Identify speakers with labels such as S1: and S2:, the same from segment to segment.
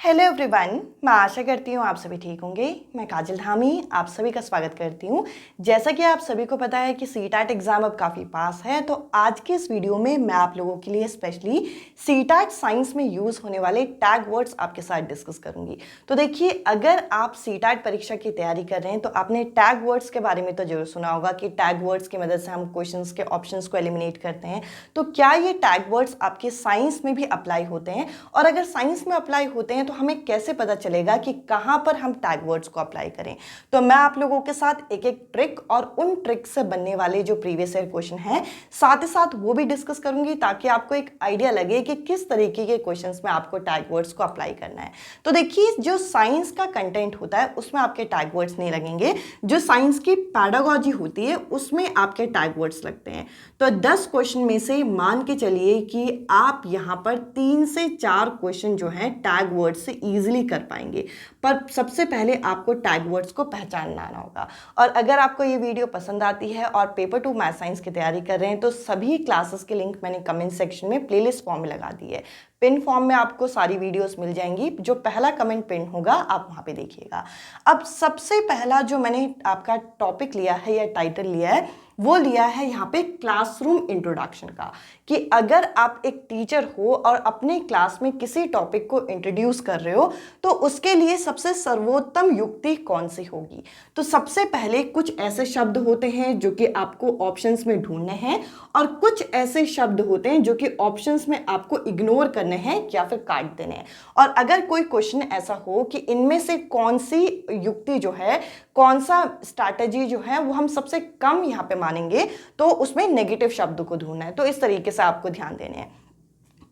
S1: Hello everyone, मैं आशा करती हूँ आप सभी ठीक होंगे। मैं काजल धामी आप सभी का स्वागत करती हूँ। जैसा कि आप सभी को पता है कि सीटैट एग्ज़ाम अब काफ़ी पास है, तो आज के इस वीडियो में मैं आप लोगों के लिए स्पेशली सीटैट साइंस में यूज़ होने वाले टैग वर्ड्स आपके साथ डिस्कस करूँगी। तो देखिए, अगर आप सीटैट परीक्षा की तैयारी कर रहे हैं तो आपने टैग वर्ड्स के बारे में तो जरूर सुना होगा कि टैग वर्ड्स की मदद से हम क्वेश्चन के ऑप्शन को एलिमिनेट करते हैं। तो क्या ये टैग वर्ड्स आपके साइंस में भी अप्लाई होते हैं, और अगर साइंस में अप्लाई होते हैं तो हमें कैसे पता चलेगा कि कहां पर हम टैग वर्ड्स को अप्लाई करें। तो मैं आप लोगों के साथ एक एक ट्रिक और उन ट्रिक से बनने वाले जो प्रीवियस ईयर क्वेश्चन हैं साथ ही साथ वो भी डिस्कस करूंगी, ताकि आपको एक आइडिया लगे कि किस तरीके के क्वेश्चंस में आपको टैग वर्ड्स को अप्लाई करना है। तो देखिए, जो साइंस का कंटेंट होता है उसमें आपके टैग वर्ड्स नहीं लगेंगे, जो साइंस की पैडागॉजी होती है उसमें आपके टैग वर्ड्स लगते हैं। तो 10 क्वेश्चन में से मान के चलिए कि आप यहां पर 3 से 4 क्वेश्चन जो हैं टैग वर्ड्स से इजीली कर पाएंगे। पर सबसे पहले आपको टैग वर्ड्स को पहचानना आना होगा। और अगर आपको ये वीडियो पसंद आती है और पेपर 2 मैथ साइंस की तैयारी कर रहे हैं तो सभी क्लासेस के लिंक मैंने कमेंट सेक्शन में प्लेलिस्ट फॉर्म में लगा दी है। पिन फॉर्म में आपको सारी वीडियोस मिल जाएंगी, जो पहला कमेंट पिन होगा आप वहां पे देखिएगा। अब सबसे पहला जो मैंने आपका टॉपिक लिया है या टाइटल लिया है वो लिया है यहाँ पे क्लासरूम इंट्रोडक्शन का, कि अगर आप एक टीचर हो और अपने क्लास में किसी टॉपिक को इंट्रोड्यूस कर रहे हो तो उसके लिए सबसे सर्वोत्तम युक्ति कौन सी होगी। तो सबसे पहले कुछ ऐसे शब्द होते हैं जो कि आपको ऑप्शंस में ढूंढने हैं, और कुछ ऐसे शब्द होते हैं जो कि ऑप्शंस में आपको इग्नोर करने हैं या फिर काट देने हैं। और अगर कोई क्वेश्चन ऐसा हो कि इनमें से कौन सी युक्ति जो है, कौन सा स्ट्रैटेजी जो है वो हम सबसे कम यहाँ पे मानेंगे, तो उसमें नेगेटिव शब्द को ढूंढना है। तो इस तरीके से आपको ध्यान देने हैं।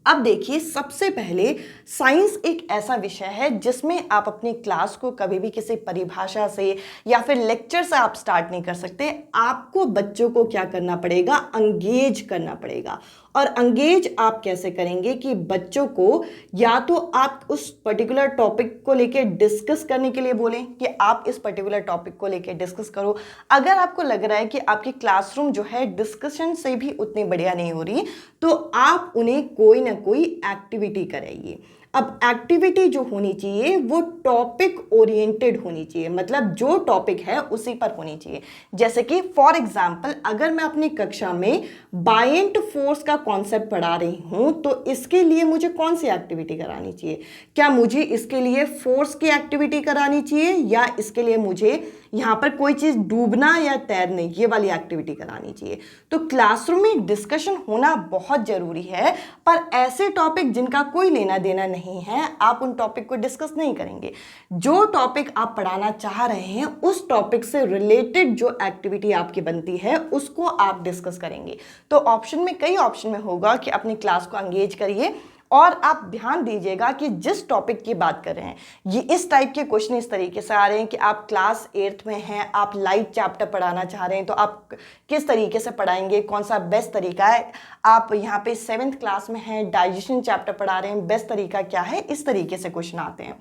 S1: अब देखिए, सबसे पहले साइंस एक ऐसा विषय है जिसमें आप अपनी क्लास को कभी भी किसी परिभाषा से या फिर लेक्चर से आप स्टार्ट नहीं कर सकते। आपको बच्चों को क्या करना पड़ेगा, अंगेज करना पड़ेगा। और अंगेज आप कैसे करेंगे कि बच्चों को या तो आप उस पर्टिकुलर टॉपिक को लेके डिस्कस करने के लिए बोलें कि आप इस पर्टिकुलर टॉपिक को लेके डिस्कस करो। अगर आपको लग रहा है कि आपकी क्लासरूम जो है डिस्कशन से भी उतनी बढ़िया नहीं हो रही, तो आप उन्हें कोई ना कोई एक्टिविटी कराइए। अब एक्टिविटी जो होनी चाहिए वो टॉपिक ओरिएंटेड होनी चाहिए, मतलब जो टॉपिक है उसी पर होनी चाहिए। जैसे कि फॉर एग्जांपल, अगर मैं अपनी कक्षा में बायएंट फोर्स का कॉन्सेप्ट पढ़ा रही हूं तो इसके लिए मुझे कौन सी एक्टिविटी करानी चाहिए। क्या मुझे इसके लिए फोर्स की एक्टिविटी करानी चाहिए, या इसके लिए मुझे यहां पर कोई चीज डूबना या तैरने ये वाली एक्टिविटी करानी चाहिए। तो क्लासरूम में डिस्कशन होना बहुत जरूरी है, पर ऐसे टॉपिक जिनका कोई लेना देना नहीं है आप उन टॉपिक को डिस्कस नहीं करेंगे। जो टॉपिक आप पढ़ाना चाह रहे हैं उस टॉपिक से रिलेटेड जो एक्टिविटी आपकी बनती है उसको आप डिस्कस करेंगे। तो ऑप्शन में, कई ऑप्शन में होगा कि अपनी क्लास को एंगेज करिए, और आप ध्यान दीजिएगा कि जिस टॉपिक की बात कर रहे हैं, ये इस टाइप के क्वेश्चन इस तरीके से आ रहे हैं कि आप क्लास 8th में हैं, आप लाइट चैप्टर पढ़ाना चाह रहे हैं, तो आप किस तरीके से पढ़ाएंगे, कौन सा बेस्ट तरीका है। आप यहाँ पे 7th क्लास में हैं, डाइजेशन चैप्टर पढ़ा रहे हैं, बेस्ट तरीका क्या है, इस तरीके से क्वेश्चन आते हैं।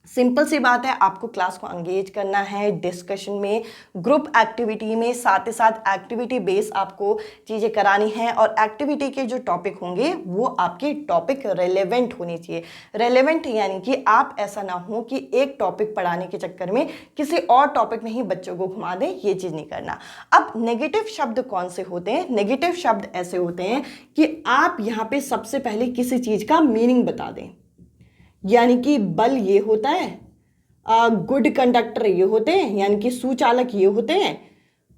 S1: सिंपल सी बात है, आपको क्लास को एंगेज करना है डिस्कशन में, ग्रुप एक्टिविटी में, साथ ही साथ एक्टिविटी बेस आपको चीज़ें करानी है। और एक्टिविटी के जो टॉपिक होंगे वो आपके टॉपिक रेलेवेंट होने चाहिए। रेलेवेंट यानी कि आप ऐसा ना हो कि एक टॉपिक पढ़ाने के चक्कर में किसी और टॉपिक में ही बच्चों को घुमा दें, ये चीज़ नहीं करना। अब नेगेटिव शब्द कौन से होते हैं? नेगेटिव शब्द ऐसे होते हैं कि आप यहाँ पे सबसे पहले किसी चीज़ का मीनिंग बता दें। यानी कि बल ये होता है, गुड कंडक्टर ये होते हैं, यानी कि सुचालक ये होते हैं,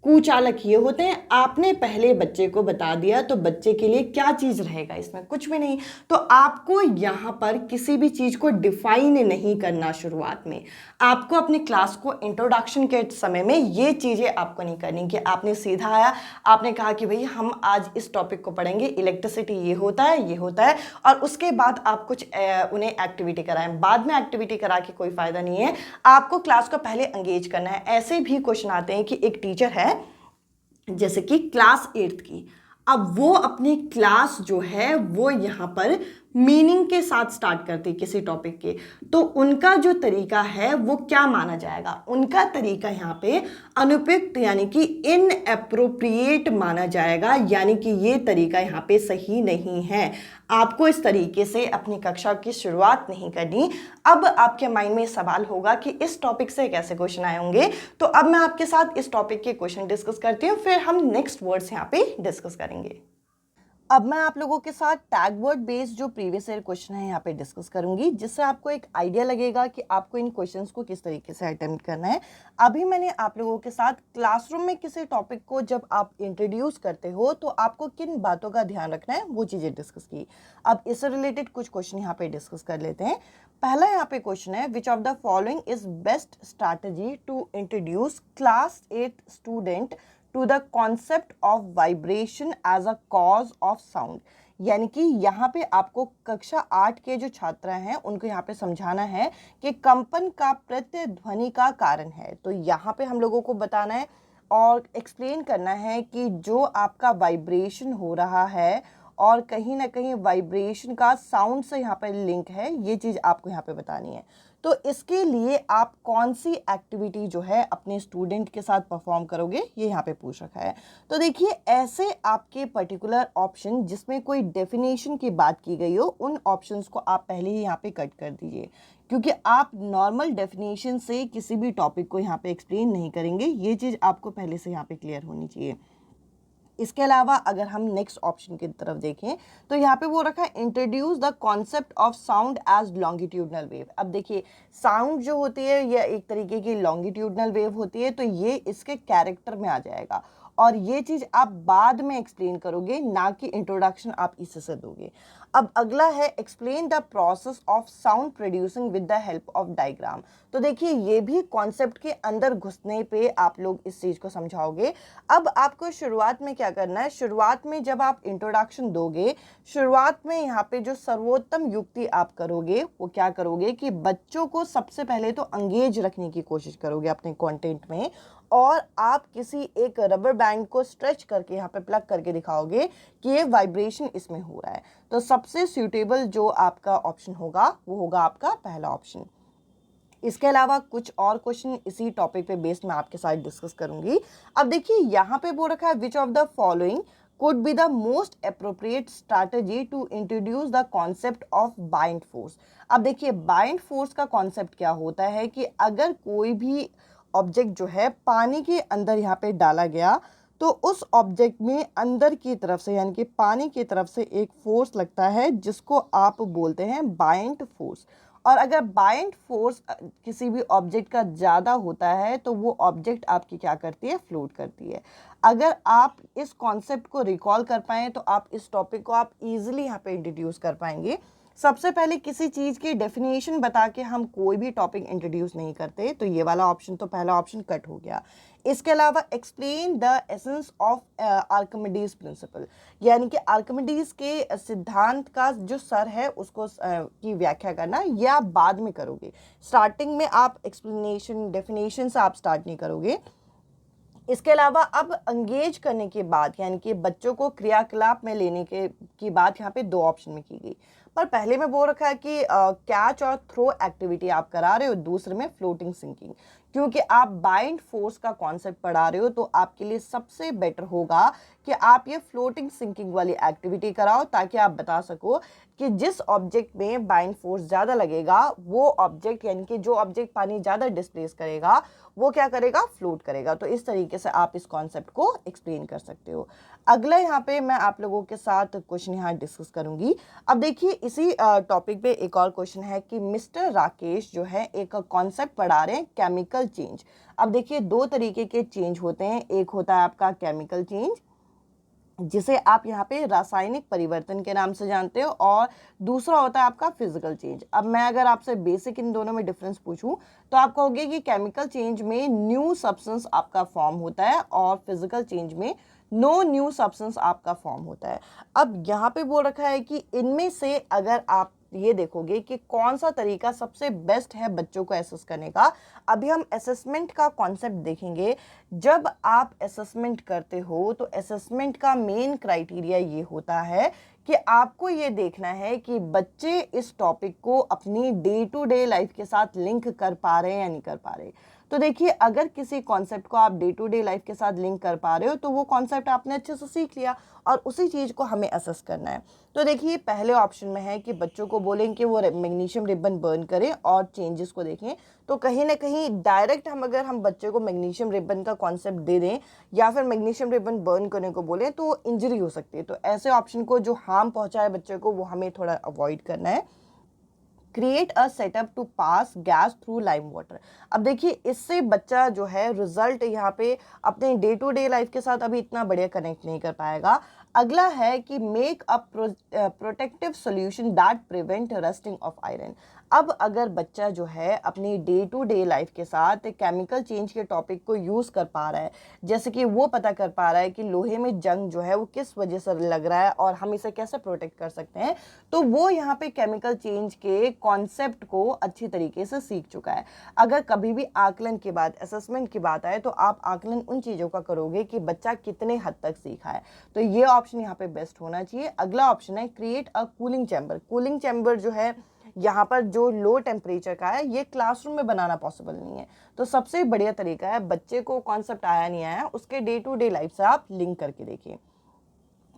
S1: कुचालक ये होते हैं। आपने पहले बच्चे को बता दिया तो बच्चे के लिए क्या चीज रहेगा, इसमें कुछ भी नहीं। तो आपको यहाँ पर किसी भी चीज को डिफाइन नहीं करना। शुरुआत में आपको अपनी क्लास को इंट्रोडक्शन के समय में ये चीजें आपको नहीं करनी कि आपने सीधा आया, आपने कहा कि भाई हम आज इस टॉपिक को पढ़ेंगे, इलेक्ट्रिसिटी ये होता है, ये होता है, और उसके बाद आप कुछ उन्हें एक्टिविटी कराएं। बाद में एक्टिविटी करा के कोई फायदा नहीं है, आपको क्लास को पहले एंगेज करना है। ऐसे भी क्वेश्चन आते हैं कि एक टीचर है जैसे कि क्लास 8th की, अब वो अपनी क्लास जो है वो यहाँ पर मीनिंग के साथ स्टार्ट करते किसी टॉपिक के, तो उनका जो तरीका है वो क्या माना जाएगा? उनका तरीका यहाँ पे अनुपयुक्त यानी कि इनएप्रोप्रिएट माना जाएगा, यानी कि ये तरीका यहाँ पे सही नहीं है। आपको इस तरीके से अपनी कक्षा की शुरुआत नहीं करनी। अब आपके माइंड में सवाल होगा कि इस टॉपिक से कैसे क्वेश्चन आए होंगे, तो अब मैं आपके साथ इस टॉपिक के क्वेश्चन डिस्कस करती हूँ, फिर हम नेक्स्ट वर्ड्स यहाँ पे डिस्कस करेंगे। अब मैं आप लोगों के साथ टैग वर्ड बेस्ड जो प्रीवियस ईयर क्वेश्चन है यहाँ पे डिस्कस करूंगी, जिससे आपको एक आइडिया लगेगा कि आपको इन क्वेश्चंस को किस तरीके से अटेम्प्ट करना है। अभी मैंने आप लोगों के साथ क्लासरूम में किसी टॉपिक को जब आप इंट्रोड्यूस करते हो तो आपको किन बातों का ध्यान रखना है वो चीज़ें डिस्कस की। अब इससे रिलेटेड कुछ क्वेश्चन यहाँ पे डिस्कस कर लेते हैं। पहला यहाँ पे क्वेश्चन है, which of the following is best strategy to introduce class 8 student to the concept of vibration as a cause of sound. यानी कि यहाँ पे आपको कक्षा 8 के जो छात्र हैं उनको यहाँ पे समझाना है कि कंपन का प्रतिध्वनि का कारण है। तो यहाँ पे हम लोगों को बताना है और एक्सप्लेन करना है कि जो आपका वाइब्रेशन हो रहा है और कहीं ना कहीं वाइब्रेशन का साउंड से यहाँ पे लिंक है, ये चीज़ आपको यहाँ पे बतानी है। तो इसके लिए आप कौन सी एक्टिविटी जो है अपने स्टूडेंट के साथ परफॉर्म करोगे, ये यहाँ पे पूछ रखा है। तो देखिए, ऐसे आपके पर्टिकुलर ऑप्शन जिसमें कोई डेफिनेशन की बात की गई हो, उन ऑप्शंस को आप पहले ही यहाँ पे कट कर दीजिए, क्योंकि आप नॉर्मल डेफिनेशन से किसी भी टॉपिक को यहाँ पे एक्सप्लेन नहीं करेंगे। ये चीज़ आपको पहले से यहाँ पे क्लियर होनी चाहिए। इसके अलावा अगर हम नेक्स्ट ऑप्शन की तरफ देखें तो यहाँ पे वो रखा है, introduce the concept of sound as longitudinal wave. अब देखिए, साउंड जो होती है यह एक तरीके की लॉन्गिट्यूडनल वेव होती है, तो ये इसके कैरेक्टर में आ जाएगा और ये चीज़ आप बाद में एक्सप्लेन करोगे, ना कि इंट्रोडक्शन आप इसी से दोगे। अब अगला है, explain the process of sound producing with the help of diagram. तो देखिए, ये भी कॉन्सेप्ट के अंदर घुसने पे आप लोग इस चीज़ को समझाओगे। अब आपको शुरुआत में क्या करना है, शुरुआत में जब आप इंट्रोडक्शन दोगे, शुरुआत में यहाँ पे जो सर्वोत्तम युक्ति आप करोगे वो क्या करोगे कि बच्चों को सबसे पहले तो एंगेज रखने की कोशिश करोगे अपने कंटेंट में, और आप किसी एक रबर बैंड को स्ट्रेच करके यहाँ पे प्लग करके दिखाओगे कि ये वाइब्रेशन इसमें हो रहा है। तो सबसे सूटेबल जो आपका ऑप्शन होगा वो होगा आपका पहला ऑप्शन। इसके अलावा कुछ और क्वेश्चन इसी टॉपिक पे बेस्ड मैं आपके साथ डिस्कस करूंगी। अब देखिए, यहाँ पे वो रखा है, which of the following could be the most appropriate strategy to introduce the concept of bind force। अब देखिए, bind force का कॉन्सेप्ट क्या होता है कि अगर कोई भी ऑब्जेक्ट जो है पानी के अंदर यहाँ पे डाला गया, तो उस ऑब्जेक्ट में अंदर की तरफ से यानी कि पानी की तरफ से एक फोर्स लगता है जिसको आप बोलते हैं बाइंड फोर्स। और अगर बाइंड फोर्स किसी भी ऑब्जेक्ट का ज़्यादा होता है तो वो ऑब्जेक्ट आपकी क्या करती है, फ्लोट करती है। अगर आप इस कॉन्सेप्ट को रिकॉल कर पाएँ तो आप इस टॉपिक को आप इजीली यहाँ पे इंट्रोड्यूस कर पाएंगे। सबसे पहले किसी चीज़ की डेफिनेशन बता के हम कोई भी टॉपिक इंट्रोड्यूस नहीं करते, तो ये वाला ऑप्शन, तो पहला ऑप्शन कट हो गया। इसके अलावा explain the essence of Archimedes principal, यानी कि आर्किमिडीज के सिद्धांत का जो सर है उसको की व्याख्या करना, यह आप बाद में करोगे। स्टार्टिंग में आप एक्सप्लेनेशन डेफिनेशन से आप स्टार्ट नहीं करोगे। इसके अलावा अब एंगेज करने के बाद यानी कि बच्चों को क्रियाकलाप में लेने की बात यहाँ पे दो ऑप्शन में की गई, पर पहले में बोल रखा है कि कैच और थ्रो एक्टिविटी आप करा रहे हो, दूसरे में फ्लोटिंग सिंकिंग। क्योंकि आप बाइंड फोर्स का कॉन्सेप्ट पढ़ा रहे हो तो आपके लिए सबसे बेटर होगा कि आप ये फ्लोटिंग सिंकिंग वाली एक्टिविटी कराओ, ताकि आप बता सको कि जिस ऑब्जेक्ट में बाइंड फोर्स ज़्यादा लगेगा वो ऑब्जेक्ट, यानी कि जो ऑब्जेक्ट पानी ज़्यादा डिस्प्लेस करेगा वो क्या करेगा, फ्लोट करेगा। तो इस तरीके से आप इस कॉन्सेप्ट को एक्सप्लेन कर सकते हो। अगला यहाँ पे मैं आप लोगों के साथ क्वेश्चन यहाँ डिस्कस करूंगी। अब देखिए, इसी टॉपिक पे एक और क्वेश्चन है कि मिस्टर राकेश जो है एक कॉन्सेप्ट पढ़ा रहे हैं, केमिकल चेंज। अब देखिए, दो तरीके के चेंज होते हैं, एक होता है आपका केमिकल चेंज जिसे आप यहाँ पे रासायनिक परिवर्तन के नाम से जानते हो, और दूसरा होता है आपका फिजिकल चेंज। अब मैं अगर आपसे बेसिक इन दोनों में डिफरेंस पूछूं तो आप कहोगे कि केमिकल चेंज में न्यू सब्सटेंस आपका फॉर्म होता है और फिजिकल चेंज में नो न्यू सब्सटेंस आपका फॉर्म होता है। अब यहाँ पे बोल रखा है कि इनमें से अगर आप ये देखोगे कि कौन सा तरीका सबसे बेस्ट है बच्चों को असेस करने का। अभी हम असेसमेंट का कॉन्सेप्ट देखेंगे। जब आप असेसमेंट करते हो तो असेसमेंट का मेन क्राइटेरिया ये होता है कि आपको ये देखना है कि बच्चे इस टॉपिक को अपनी डे टू डे लाइफ के साथ लिंक कर पा रहे हैं या नहीं कर पा रहे। तो देखिए, अगर किसी कॉन्सेप्ट को आप डे टू डे लाइफ के साथ लिंक कर पा रहे हो तो वो कॉन्सेप्ट आपने अच्छे से सीख लिया और उसी चीज़ को हमें असेस करना है। तो देखिए, पहले ऑप्शन में है कि बच्चों को बोलें कि वो मैग्नीशियम रिबन बर्न करें और चेंजेस को देखें। तो कहीं ना कहीं डायरेक्ट अगर हम बच्चे को मैग्नीशियम रिबन का कॉन्सेप्ट दे दें या फिर मैग्नीशियम रिबन बर्न करने को बोलें तो इंजरी हो सकती है। तो ऐसे ऑप्शन को जो हार्म पहुंचाए बच्चे को वो हमें थोड़ा अवॉइड करना है। Create a setup to pass gas through lime water. अब देखिए, इससे बच्चा जो है रिजल्ट यहाँ पे अपने डे टू डे लाइफ के साथ अभी इतना बढ़िया कनेक्ट नहीं कर पाएगा। अगला है कि make a protective solution that prevent rusting of iron. अब अगर बच्चा जो है अपनी डे टू डे लाइफ के साथ केमिकल चेंज के टॉपिक को यूज़ कर पा रहा है, जैसे कि वो पता कर पा रहा है कि लोहे में जंग जो है वो किस वजह से लग रहा है और हम इसे कैसे प्रोटेक्ट कर सकते हैं, तो वो यहाँ पे केमिकल चेंज के कॉन्सेप्ट को अच्छी तरीके से सीख चुका है। अगर कभी भी आकलन के बाद असेसमेंट की बात आए तो आप आकलन उन चीज़ों का करोगे कि बच्चा कितने हद तक सीखा है। तो ये ऑप्शन यहाँ पे बेस्ट होना चाहिए। अगला ऑप्शन है create a cooling chamber. Cooling chamber जो है यहाँ पर जो लो टेम्परेचर का है, ये क्लासरूम में बनाना पॉसिबल नहीं है। तो सबसे बढ़िया तरीका है, बच्चे को कॉन्सेप्ट आया नहीं आया उसके डे टू डे लाइफ से आप लिंक करके देखिए।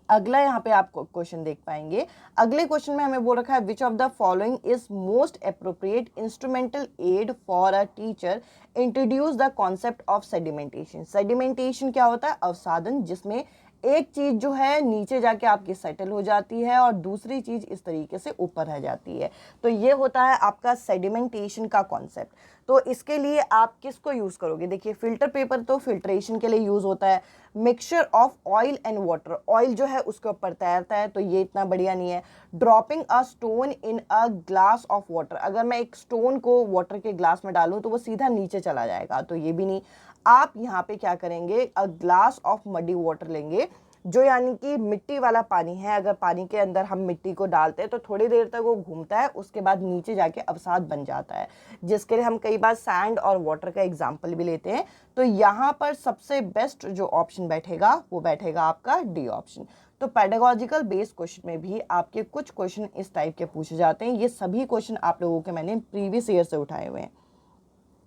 S1: अगला यहाँ पे आप क्वेश्चन देख पाएंगे। अगले क्वेश्चन में हमें बोल रखा है which of the following is most appropriate instrumental aid for a teacher introduce the concept of sedimentation. Sedimentation क्या होता है? अवसादन, जिसमें एक चीज जो है नीचे जाके आपकी सेटल हो जाती है और दूसरी चीज इस तरीके से ऊपर रह जाती है। तो ये होता है आपका सेडिमेंटेशन का कॉन्सेप्ट। तो इसके लिए आप किसको यूज करोगे? देखिए, फिल्टर पेपर तो फिल्ट्रेशन के लिए यूज होता है। Mixture of oil and water, oil जो है उसके ऊपर तैरता है तो ये इतना बढ़िया नहीं है। Dropping a stone in a glass of water, अगर मैं एक स्टोन को वाटर के ग्लास में डालूं तो वो सीधा नीचे चला जाएगा, तो ये भी नहीं। आप यहाँ पे क्या करेंगे, a glass of muddy water लेंगे, जो यानी कि मिट्टी वाला पानी है। अगर पानी के अंदर हम मिट्टी को डालते हैं तो थोड़ी देर तक वो घूमता है, उसके बाद नीचे जाके अवसाद बन जाता है, जिसके लिए हम कई बार सैंड और वाटर का एग्जाम्पल भी लेते हैं। तो यहाँ पर सबसे बेस्ट जो ऑप्शन बैठेगा वो बैठेगा आपका डी ऑप्शन। तो पेडागोजिकल बेस्ड क्वेश्चन में भी आपके कुछ क्वेश्चन इस टाइप के पूछे जाते हैं। ये सभी क्वेश्चन आप लोगों के मैंने प्रीवियस ईयर से उठाए हुए हैं।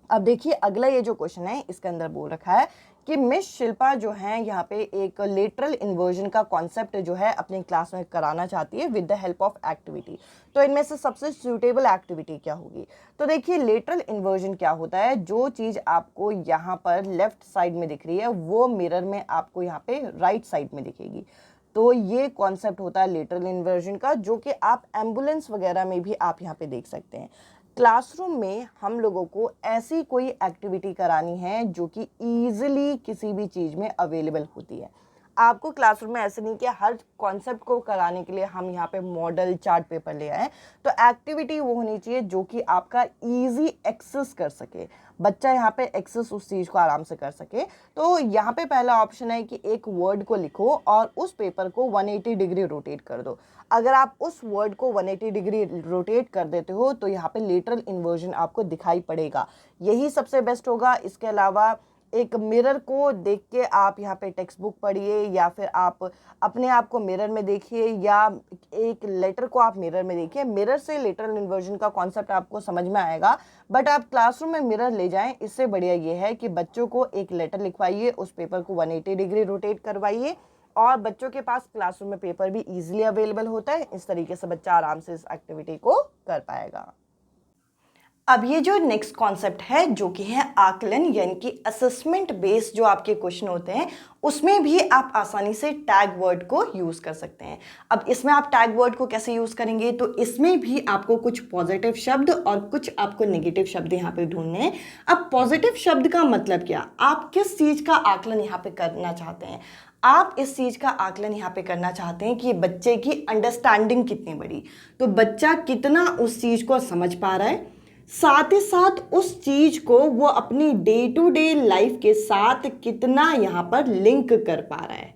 S1: अब देखिए, अगला ये जो क्वेश्चन है इसके अंदर बोल रखा है कि मिस शिल्पा जो है यहाँ पे एक लेटरल इन्वर्जन का कॉन्सेप्ट जो है अपनी क्लास में कराना चाहती है with the help of activity. तो इनमें से सबसे सूटेबल एक्टिविटी क्या होगी? तो देखिए, लेटरल इन्वर्जन क्या होता है, जो चीज़ आपको यहाँ पर लेफ्ट साइड में दिख रही है वो मिरर में आपको यहाँ पे राइट साइड में दिखेगी। तो ये कॉन्सेप्ट होता है लेटरल इन्वर्जन का, जो कि आप एम्बुलेंस वगैरह में भी आप यहाँ पे देख सकते हैं। क्लासरूम में हम लोगों को ऐसी कोई एक्टिविटी करानी है जो कि ईजिली किसी भी चीज़ में अवेलेबल होती है। आपको क्लासरूम में ऐसे नहीं कि हर कॉन्सेप्ट को कराने के लिए हम यहाँ पे मॉडल चार्ट पेपर ले आए। तो एक्टिविटी वो होनी चाहिए जो कि आपका इजी एक्सेस कर सके, बच्चा यहाँ पे एक्सेस उस चीज़ को आराम से कर सके। तो यहाँ पे पहला ऑप्शन है कि एक वर्ड को लिखो और उस पेपर को 180 डिग्री रोटेट कर दो। अगर आप उस वर्ड को 180 डिग्री रोटेट कर देते हो तो यहाँ पे लेटरल इन्वर्जन आपको दिखाई पड़ेगा, यही सबसे बेस्ट होगा। इसके अलावा एक मिरर को देख के आप यहाँ पे टेक्स्ट बुक पढ़िए, या फिर आप अपने आप को मिरर में देखिए, या एक लेटर को आप मिरर में देखिए। मिरर से लेटरल इन्वर्जन का कॉन्सेप्ट आपको समझ में आएगा, बट आप क्लासरूम में मिरर ले जाएं, इससे बढ़िया ये है कि बच्चों को एक लेटर लिखवाइए, उस पेपर को 180 डिग्री रोटेट करवाइए और बच्चों के पास क्लासरूम में पेपर भी इजीली अवेलेबल होता है। इस तरीके से बच्चा आराम से इस एक्टिविटी को कर पाएगा। अब ये जो नेक्स्ट कॉन्सेप्ट है जो कि है आकलन, यानी कि असेसमेंट बेस्ड जो आपके क्वेश्चन होते हैं, उसमें भी आप आसानी से टैग वर्ड को यूज़ कर सकते हैं। अब इसमें आप टैग वर्ड को कैसे यूज़ करेंगे? तो इसमें भी आपको कुछ पॉजिटिव शब्द और कुछ आपको नेगेटिव शब्द यहाँ पे ढूंढने हैं। अब पॉजिटिव शब्द का मतलब क्या? आप किस चीज़ का आकलन यहाँ पे करना चाहते हैं? आप इस चीज़ का आकलन यहाँ पे करना चाहते हैं कि बच्चे की अंडरस्टैंडिंग कितनी बड़ी, तो बच्चा कितना उस चीज़ को समझ पा रहा है, साथ ही साथ उस चीज को वो अपनी डे टू डे लाइफ के साथ कितना यहाँ पर लिंक कर पा रहा है।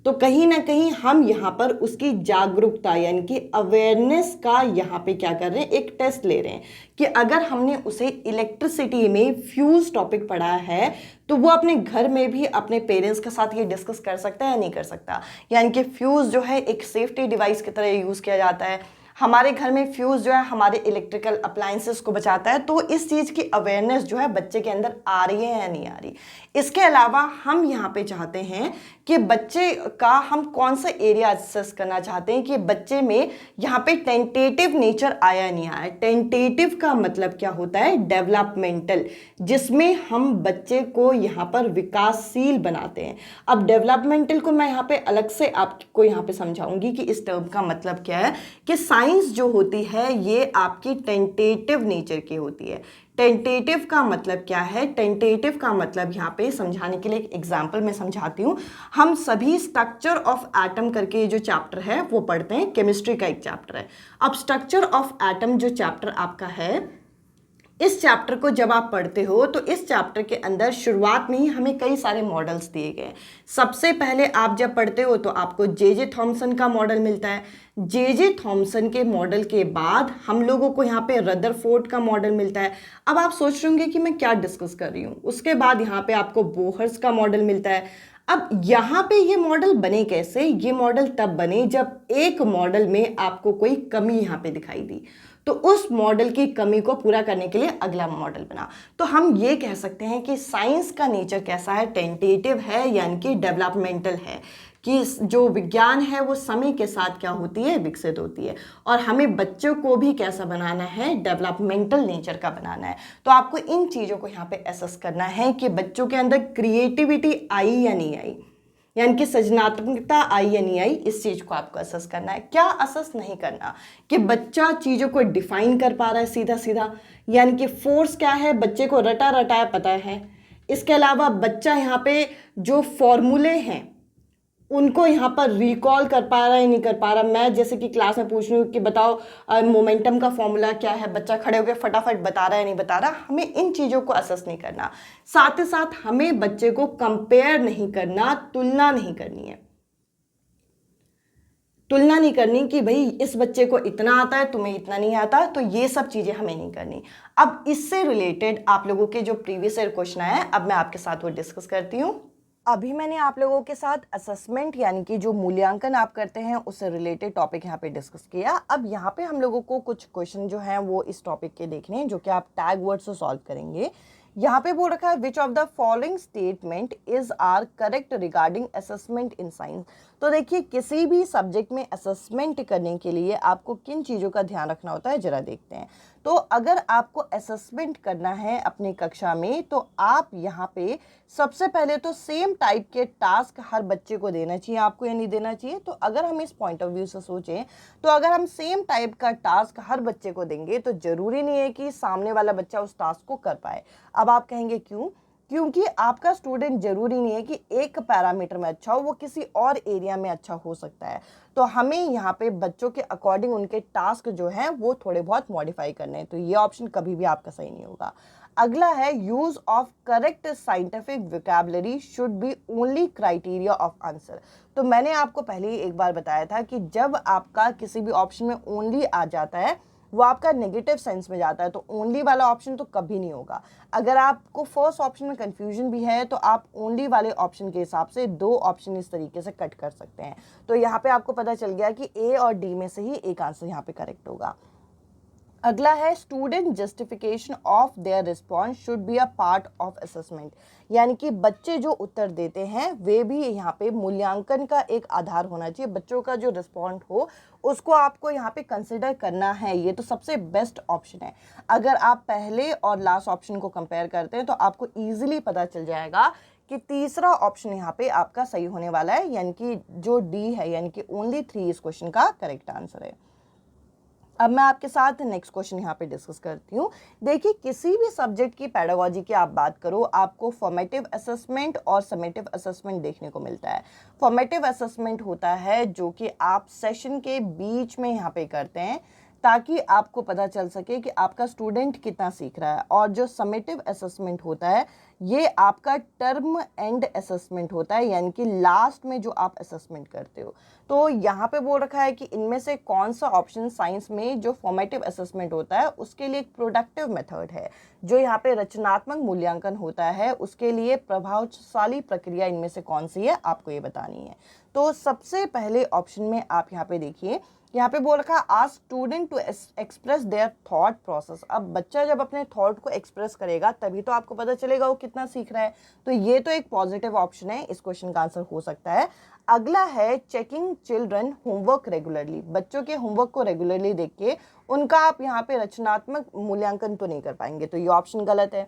S1: तो कहीं ना कहीं हम यहाँ पर उसकी जागरूकता यानी कि अवेयरनेस का यहाँ पे क्या कर रहे हैं, एक टेस्ट ले रहे हैं कि अगर हमने उसे इलेक्ट्रिसिटी में फ्यूज टॉपिक पढ़ा है तो वो अपने घर में भी अपने पेरेंट्स के साथ ये डिस्कस कर सकता है या नहीं कर सकता। यानी कि फ्यूज जो है एक सेफ्टी डिवाइस की तरह यूज़ किया जाता है। हमारे घर में फ्यूज जो है हमारे इलेक्ट्रिकल अप्लायंसेस को बचाता है। तो इस चीज़ की अवेयरनेस जो है बच्चे के अंदर आ रही है या नहीं आ रही। इसके अलावा हम यहाँ पे चाहते हैं कि बच्चे का हम कौन सा एरिया असेस करना चाहते हैं कि बच्चे में यहाँ पे टेंटेटिव नेचर आया नहीं आया। टेंटेटिव का मतलब क्या होता है, डेवलपमेंटल, जिसमें हम बच्चे को यहाँ पर विकासशील बनाते हैं। अब डेवलपमेंटल को मैं यहाँ पे अलग से आपको यहाँ पे समझाऊंगी कि इस टर्म का मतलब क्या है। कि साइंस जो होती है ये आपकी टेंटेटिव नेचर की होती है। टेंटेटिव का मतलब क्या है, टेंटेटिव का मतलब यहाँ पे समझाने के लिए एक एग्जांपल मैं समझाती हूँ। हम सभी स्ट्रक्चर ऑफ एटम करके जो चैप्टर है वो पढ़ते हैं, केमिस्ट्री का एक चैप्टर है। अब स्ट्रक्चर ऑफ एटम जो चैप्टर आपका है, इस चैप्टर को जब आप पढ़ते हो तो इस चैप्टर के अंदर शुरुआत में ही हमें कई सारे मॉडल्स दिए गए। सबसे पहले आप जब पढ़ते हो तो आपको जे थॉमसन का मॉडल मिलता है। जे थॉमसन के मॉडल के बाद हम लोगों को यहाँ पे रदरफोर्ड का मॉडल मिलता है। अब आप सोच रहे होंगे कि मैं क्या डिस्कस कर रही हूँ। उसके बाद यहाँ पे आपको बोहर्स का मॉडल मिलता है। अब यहाँ पे ये मॉडल बने कैसे, ये मॉडल तब बने जब एक मॉडल में आपको कोई कमी यहाँ पे दिखाई दी, तो उस मॉडल की कमी को पूरा करने के लिए अगला मॉडल बना। तो हम ये कह सकते हैं कि साइंस का नेचर कैसा है, टेंटेटिव है यानी कि डेवलपमेंटल है। कि जो विज्ञान है वो समय के साथ क्या होती है, विकसित होती है। और हमें बच्चों को भी कैसा बनाना है, डेवलपमेंटल नेचर का बनाना है। तो आपको इन चीज़ों को यहाँ पे एसेस करना है कि बच्चों के अंदर क्रिएटिविटी आई या नहीं आई, यानी कि सृजनात्मकता आई या नहीं आई। इस चीज़ को आपको असेस करना है। क्या असेस नहीं करना कि बच्चा चीज़ों को डिफाइन कर पा रहा है सीधा सीधा, यानी कि फोर्स क्या है बच्चे को रटा रटाया पता है। इसके अलावा बच्चा यहाँ पे जो फॉर्मूले हैं उनको यहाँ पर रिकॉल कर पा रहा है नहीं कर पा रहा। मैं जैसे कि क्लास में पूछ रही हूँ कि बताओ मोमेंटम का फॉर्मूला क्या है, बच्चा खड़े होकर फटाफट बता रहा है नहीं बता रहा। हमें इन चीज़ों को असेस नहीं करना। साथ ही साथ हमें बच्चे को कंपेयर नहीं करना, तुलना नहीं करनी है। तुलना नहीं करनी कि भाई इस बच्चे को इतना आता है तुम्हें इतना नहीं आता, तो ये सब चीज़ें हमें नहीं करनी। अब इससे रिलेटेड आप लोगों के जो प्रीवियस ईयर क्वेश्चन आए, अब मैं आपके साथ वो डिस्कस करती हूँ। अभी मैंने आप लोगों के साथ असेसमेंट यानी कि जो मूल्यांकन आप करते हैं उससे रिलेटेड टॉपिक यहाँ पे डिस्कस किया। अब यहाँ पे हम लोगों को कुछ क्वेश्चन जो हैं वो इस टॉपिक के देखने हैं जो कि आप टैग वर्ड से सॉल्व करेंगे। यहाँ पे बोल रखा है which of the following statement is are correct regarding assessment in science. तो देखिए किसी भी सब्जेक्ट में असेसमेंट करने के लिए आपको किन चीज़ों का ध्यान रखना होता है जरा देखते हैं। तो अगर आपको असेसमेंट करना है अपनी कक्षा में तो आप यहाँ पे सबसे पहले तो सेम टाइप के टास्क हर बच्चे को देना चाहिए आपको या नहीं देना चाहिए। तो अगर हम इस पॉइंट ऑफ व्यू से सोचें तो अगर हम सेम टाइप का टास्क हर बच्चे को देंगे तो ज़रूरी नहीं है कि सामने वाला बच्चा उस टास्क को कर पाए। अब आप कहेंगे क्यों? क्योंकि आपका स्टूडेंट जरूरी नहीं है कि एक पैरामीटर में अच्छा हो, वो किसी और एरिया में अच्छा हो सकता है। तो हमें यहाँ पे बच्चों के अकॉर्डिंग उनके टास्क जो हैं वो थोड़े बहुत मॉडिफाई करने हैं। तो ये ऑप्शन कभी भी आपका सही नहीं होगा। अगला है use of correct scientific vocabulary should be only criteria of answer. तो मैंने आपको पहले ही एक बार बताया था कि जब आपका किसी भी ऑप्शन में ओनली आ जाता है वो आपका नेगेटिव सेंस में जाता है, तो ओनली वाला ऑप्शन तो कभी नहीं होगा। अगर आपको फर्स्ट ऑप्शन में कंफ्यूजन भी है तो आप ओनली वाले ऑप्शन के हिसाब से दो ऑप्शन इस तरीके से कट कर सकते हैं। तो यहाँ पे आपको पता चल गया कि ए और डी में से ही एक आंसर यहाँ पे करेक्ट होगा। अगला है student justification of their response should be a part of assessment. यानी कि बच्चे जो उत्तर देते हैं वे भी यहाँ पे मूल्यांकन का एक आधार होना चाहिए। बच्चों का जो रिस्पॉन्ड हो उसको आपको यहाँ पे कंसिडर करना है। ये तो सबसे बेस्ट ऑप्शन है। अगर आप पहले और लास्ट ऑप्शन को कंपेयर करते हैं तो आपको ईजिली पता चल जाएगा कि तीसरा ऑप्शन यहाँ पे आपका सही होने वाला है, यानी कि जो डी है यानी कि ओनली 3 इस क्वेश्चन का करेक्ट आंसर है। अब मैं आपके साथ नेक्स्ट क्वेश्चन यहाँ पे डिस्कस करती हूँ। देखिए किसी भी सब्जेक्ट की पेडागोजी की आप बात करो आपको फॉर्मेटिव असेसमेंट और समेटिव असेसमेंट देखने को मिलता है। फॉर्मेटिव असेसमेंट होता है जो कि आप सेशन के बीच में यहाँ पे करते हैं ताकि आपको पता चल सके कि आपका स्टूडेंट कितना सीख रहा है। और जो समेटिव असेसमेंट होता है ये आपका टर्म एंड असेसमेंट होता है, यानी कि लास्ट में जो आप असेसमेंट करते हो। तो यहाँ पे बोल रखा है कि इनमें से कौन सा ऑप्शन साइंस में जो फॉर्मेटिव असेसमेंट होता है उसके लिए एक प्रोडक्टिव मेथड है। जो यहाँ पे रचनात्मक मूल्यांकन होता है उसके लिए प्रभावशाली प्रक्रिया इनमें से कौन सी है, आपको ये बतानी है। तो सबसे पहले ऑप्शन में आप यहाँ पे देखिए, यहाँ पे बोल रखा है ask student to express their thought process. अब बच्चा जब अपने थॉट को एक्सप्रेस करेगा तभी तो आपको पता चलेगा वो कितना सीख रहा है। तो ये तो एक पॉजिटिव ऑप्शन है, इस क्वेश्चन का आंसर हो सकता है। अगला है चेकिंग चिल्ड्रन होमवर्क रेगुलरली। बच्चों के होमवर्क को रेगुलरली देख के उनका आप यहाँ पे रचनात्मक मूल्यांकन तो नहीं कर पाएंगे, तो ये ऑप्शन गलत है।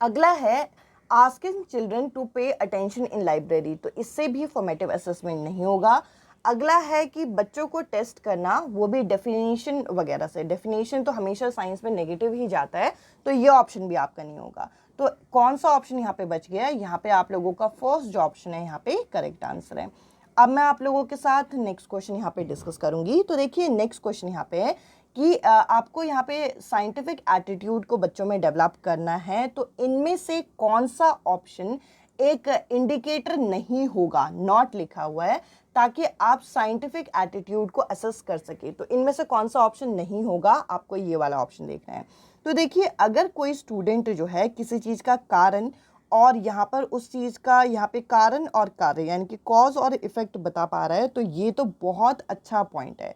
S1: अगला है asking children to pay attention in library, तो इससे भी फॉर्मेटिव असेसमेंट नहीं होगा। अगला है कि बच्चों को टेस्ट करना, वो भी डेफिनेशन वगैरह से। डेफिनेशन तो हमेशा साइंस में नेगेटिव ही जाता है, तो ये ऑप्शन भी आपका नहीं होगा। तो कौन सा ऑप्शन यहाँ पे बच गया? यहाँ पे आप लोगों का फर्स्ट जो ऑप्शन है यहाँ पे करेक्ट आंसर है। अब मैं आप लोगों के साथ नेक्स्ट क्वेश्चन यहाँ पे डिस्कस करूंगी। तो देखिए नेक्स्ट क्वेश्चन यहाँ पे है कि आपको यहाँ पे साइंटिफिक एटीट्यूड को बच्चों में डेवलप करना है। तो इनमें से कौन सा ऑप्शन एक इंडिकेटर नहीं होगा, नॉट लिखा हुआ है, ताकि आप साइंटिफिक एटीट्यूड को असेस कर सके। तो इनमें से कौन सा ऑप्शन नहीं होगा, आपको ये वाला ऑप्शन देखना है। तो देखिए अगर कोई स्टूडेंट जो है किसी चीज़ का कारण और यहाँ पर उस चीज़ का यहाँ पे कारण और कार्य यानी कि कॉज और इफेक्ट बता पा रहा है, तो ये तो बहुत अच्छा पॉइंट है,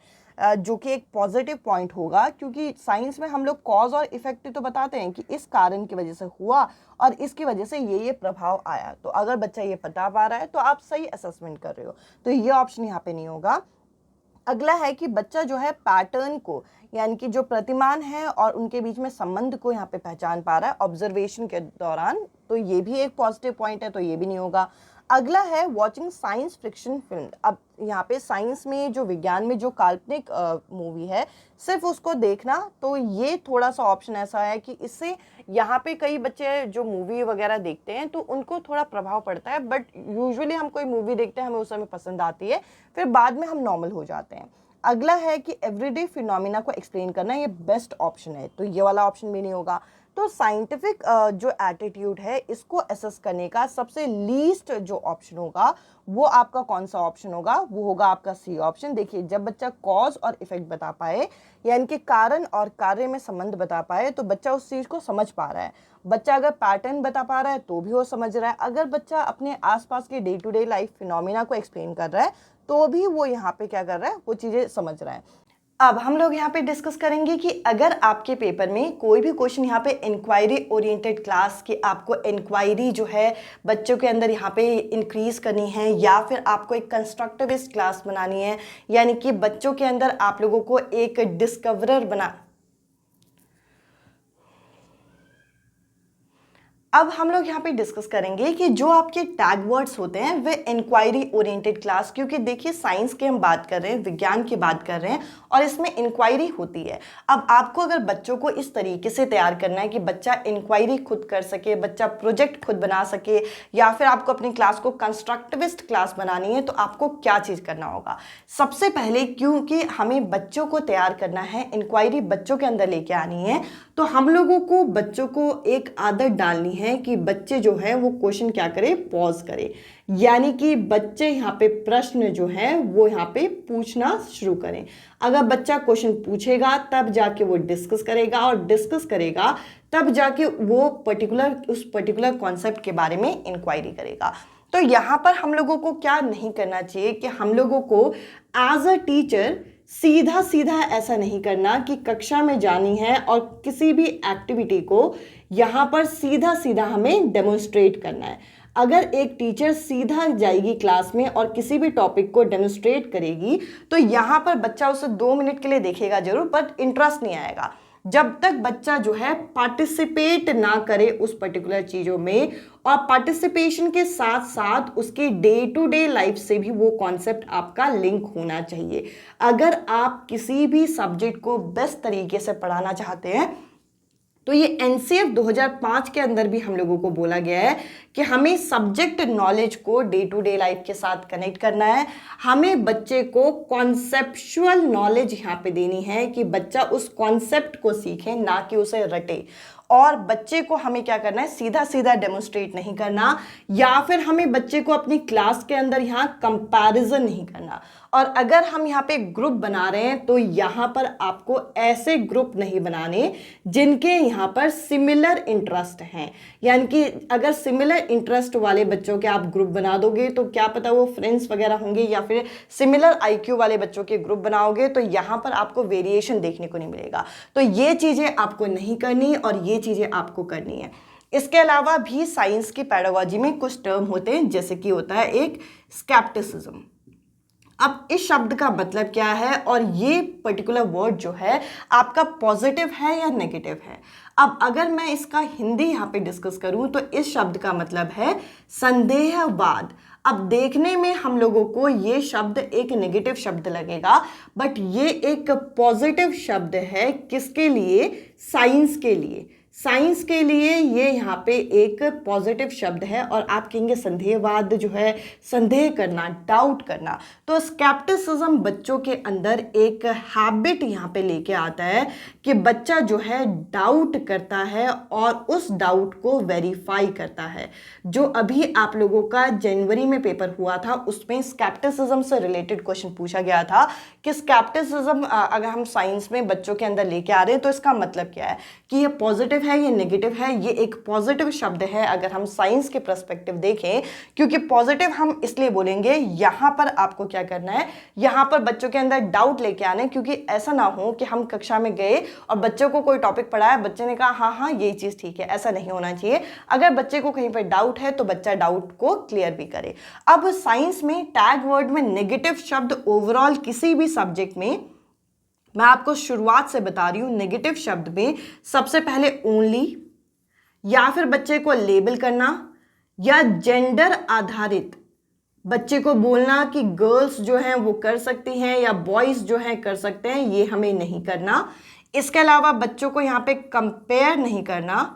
S1: जो कि एक पॉजिटिव पॉइंट होगा। क्योंकि साइंस में हम लोग कॉज और इफेक्ट तो बताते हैं कि इस कारण की वजह से हुआ और इसकी वजह से ये प्रभाव आया। तो अगर बच्चा ये बता पा रहा है तो आप सही असेसमेंट कर रहे हो, तो ये ऑप्शन यहाँ पे नहीं होगा। अगला है कि बच्चा जो है पैटर्न को यानी कि जो प्रतिमान है और उनके बीच में संबंध को यहाँ पे पहचान पा रहा है ऑब्जर्वेशन के दौरान, तो ये भी एक पॉजिटिव पॉइंट है, तो ये भी नहीं होगा। अगला है वॉचिंग साइंस फिक्शन फिल्म। अब यहाँ पे साइंस में जो विज्ञान में जो काल्पनिक मूवी है सिर्फ उसको देखना, तो ये थोड़ा सा ऑप्शन ऐसा है कि इससे यहाँ पे कई बच्चे जो मूवी वगैरह देखते हैं तो उनको थोड़ा प्रभाव पड़ता है, बट यूजुअली हम कोई मूवी देखते हैं हमें उस समय पसंद आती है, फिर बाद में हम नॉर्मल हो जाते हैं। अगला है कि एवरीडे फिनोमिना को एक्सप्लेन करना, ये बेस्ट ऑप्शन है, तो ये वाला ऑप्शन भी नहीं होगा। तो साइंटिफिक जो एटीट्यूड है इसको असेस करने का सबसे लीस्ट जो ऑप्शन होगा वो आपका कौन सा ऑप्शन होगा? वो होगा आपका सी ऑप्शन। देखिए जब बच्चा कॉज और इफेक्ट बता पाए यानी कि कारण और कार्य में संबंध बता पाए तो बच्चा उस चीज़ को समझ पा रहा है। बच्चा अगर पैटर्न बता पा रहा है तो भी वो समझ रहा है। अगर बच्चा अपने आसपास के day to day life phenomena को एक्सप्लेन कर रहा है तो भी वो यहाँ पे क्या कर रहा है, वो चीज़ें समझ रहा है। अब हम लोग यहाँ पे डिस्कस करेंगे कि अगर आपके पेपर में कोई भी क्वेश्चन यहाँ पे इंक्वायरी ओरिएंटेड क्लास की, आपको इंक्वायरी जो है बच्चों के अंदर यहाँ पे इंक्रीज करनी है या फिर आपको एक कंस्ट्रक्टिविस्ट क्लास बनानी है, यानी कि बच्चों के अंदर आप लोगों को एक डिस्कवरर बना। अब हम लोग यहाँ पे डिस्कस करेंगे कि जो आपके टैग वर्ड्स होते हैं वे इंक्वायरी ओरिएंटेड क्लास, क्योंकि देखिए साइंस की हम बात कर रहे हैं, विज्ञान की बात कर रहे हैं और इसमें इंक्वायरी होती है। अब आपको अगर बच्चों को इस तरीके से तैयार करना है कि बच्चा इंक्वायरी खुद कर सके, बच्चा प्रोजेक्ट खुद बना सके, या फिर आपको अपनी क्लास को कंस्ट्रक्टिविस्ट क्लास बनानी है, तो आपको क्या चीज़ करना होगा? सबसे पहले क्योंकि हमें बच्चों को तैयार करना है, इंक्वायरी बच्चों के अंदर लेके आनी है, तो हम लोगों को बच्चों को एक आदत डालनी है कि बच्चे जो है वो क्वेश्चन क्या करे, पॉज करे, यानी कि बच्चे यहाँ पे प्रश्न जो है वो यहाँ पे पूछना शुरू करें। अगर बच्चा क्वेश्चन पूछेगा तब जाके वो डिस्कस करेगा और डिस्कस करेगा तब जाके वो उस पर्टिकुलर कॉन्सेप्ट के बारे में इंक्वायरी करेगा। तो यहाँ पर हम लोगों को क्या नहीं करना चाहिए कि हम लोगों को एज अ टीचर सीधा सीधा ऐसा नहीं करना कि कक्षा में जानी है और किसी भी एक्टिविटी को यहाँ पर सीधा सीधा हमें डेमोन्स्ट्रेट करना है। अगर एक टीचर सीधा जाएगी क्लास में और किसी भी टॉपिक को डेमोन्स्ट्रेट करेगी तो यहाँ पर बच्चा उसे 2 मिनट के लिए देखेगा जरूर, बट इंटरेस्ट नहीं आएगा। जब तक बच्चा जो है पार्टिसिपेट ना करे उस पर्टिकुलर चीज़ों में, और पार्टिसिपेशन के साथ साथ उसके डे टू डे लाइफ से भी वो कॉन्सेप्ट आपका लिंक होना चाहिए। अगर आप किसी भी सब्जेक्ट को बेस्ट तरीके से पढ़ाना चाहते हैं तो ये एनसीएफ 2005 के अंदर भी हम लोगों को बोला गया है कि हमें सब्जेक्ट नॉलेज को डे टू डे लाइफ के साथ कनेक्ट करना है। हमें बच्चे को कॉन्सेप्चुअल नॉलेज यहाँ पे देनी है कि बच्चा उस कॉन्सेप्ट को सीखे, ना कि उसे रटे। और बच्चे को हमें क्या करना है, सीधा सीधा डेमोन्स्ट्रेट नहीं करना, या फिर हमें बच्चे को अपनी क्लास के अंदर यहाँ कंपैरिजन नहीं करना। और अगर हम यहाँ पे ग्रुप बना रहे हैं तो यहाँ पर आपको ऐसे ग्रुप नहीं बनाने जिनके यहाँ पर सिमिलर इंटरेस्ट हैं। यानी कि अगर सिमिलर इंटरेस्ट वाले बच्चों के आप ग्रुप बना दोगे तो क्या पता वो फ्रेंड्स वगैरह होंगे, या फिर सिमिलर आईक्यू वाले बच्चों के ग्रुप बनाओगे तो यहाँ पर आपको वेरिएशन देखने को नहीं मिलेगा। तो ये चीज़ें आपको नहीं करनी और ये चीज़ें आपको करनी है। इसके अलावा भी साइंस की पेडागोजी में कुछ टर्म होते हैं, जैसे कि होता है एक स्केप्टिसिज्म। अब इस शब्द का मतलब क्या है और ये पर्टिकुलर वर्ड जो है आपका पॉजिटिव है या नेगेटिव है। अब अगर मैं इसका हिंदी यहाँ पे डिस्कस करूँ तो इस शब्द का मतलब है संदेहवाद। अब देखने में हम लोगों को ये शब्द एक नेगेटिव शब्द लगेगा, बट ये एक पॉजिटिव शब्द है। किसके लिए? साइंस के लिए। साइंस के लिए ये यहाँ पे एक पॉजिटिव शब्द है। और आप कहेंगे संदेहवाद जो है, संदेह करना, डाउट करना। तो स्केप्टिसिज्म बच्चों के अंदर एक हैबिट यहाँ पे लेके आता है कि बच्चा जो है डाउट करता है और उस डाउट को वेरीफाई करता है। जो अभी आप लोगों का जनवरी में पेपर हुआ था उसमें स्केप्टिसिज्म से रिलेटेड क्वेश्चन पूछा गया था कि स्केप्टिसिज्म अगर हम साइंस में बच्चों के अंदर लेके आ रहे हैं तो इसका मतलब क्या है, कि ये पॉजिटिव है, ये नेगेटिव है। ये एक पॉजिटिव शब्द है अगर हम साइंस के पर्सपेक्टिव देखें, क्योंकि पॉजिटिव हम इसलिए बोलेंगे, यहाँ पर आपको क्या करना है, यहाँ पर बच्चों के अंदर डाउट लेके आने। क्योंकि ऐसा ना हो कि हम कक्षा में गए और बच्चों को कोई टॉपिक पढ़ाया, बच्चे ने कहा हाँ हाँ ये चीज़ ठीक है, ऐसा नहीं होना चाहिए। अगर बच्चे को कहीं पर डाउट है तो बच्चा डाउट को क्लियर भी करे। अब साइंस में टैग वर्ड में नेगेटिव शब्द ओवरऑल किसी भी सब्जेक्ट में, मैं आपको शुरुआत से बता रही हूं, नेगेटिव शब्द में सबसे पहले ओनली, या फिर बच्चे को लेबल करना, या जेंडर आधारित बच्चे को बोलना कि गर्ल्स जो हैं वो कर सकती हैं या बॉयज जो हैं कर सकते हैं, ये हमें नहीं करना। इसके अलावा बच्चों को यहाँ पे कंपेयर नहीं करना,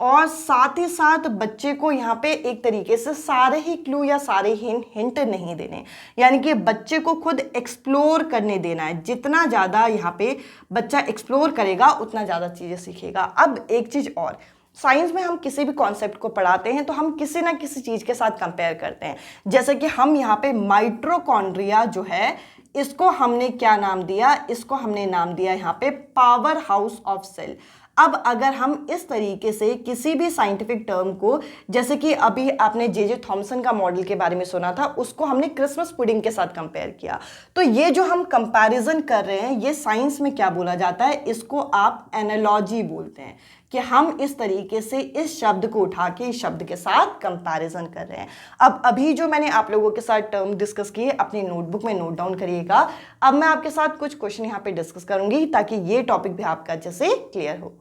S1: और साथ ही साथ बच्चे को यहाँ पे एक तरीके से सारे ही क्लू या सारे ही हिंट नहीं देने। यानी कि बच्चे को खुद एक्सप्लोर करने देना है। जितना ज़्यादा यहाँ पे बच्चा एक्सप्लोर करेगा उतना ज़्यादा चीज़ें सीखेगा। अब एक चीज़ और, साइंस में हम किसी भी कॉन्सेप्ट को पढ़ाते हैं तो हम किसी ना किसी चीज़ के साथ कंपेयर करते हैं। जैसे कि हम यहाँ पे माइटोकॉन्ड्रिया जो है इसको हमने क्या नाम दिया, इसको हमने नाम दिया यहाँ पे पावर हाउस ऑफ सेल। अब अगर हम इस तरीके से किसी भी साइंटिफिक टर्म को, जैसे कि अभी आपने जे थॉमसन का मॉडल के बारे में सुना था, उसको हमने क्रिसमस पुडिंग के साथ कंपेयर किया। तो ये जो हम कंपैरिजन कर रहे हैं ये साइंस में क्या बोला जाता है, इसको आप एनालॉजी बोलते हैं। कि हम इस तरीके से इस शब्द को उठा के इस शब्द के साथ कंपैरिजन कर रहे हैं। अब अभी जो मैंने आप लोगों के साथ टर्म डिस्कस किए अपनी नोटबुक में नोट डाउन करिएगा। अब मैं आपके साथ कुछ क्वेश्चन यहाँ पे डिस्कस करूंगी ताकि ये टॉपिक भी आपका अच्छे से क्लियर हो।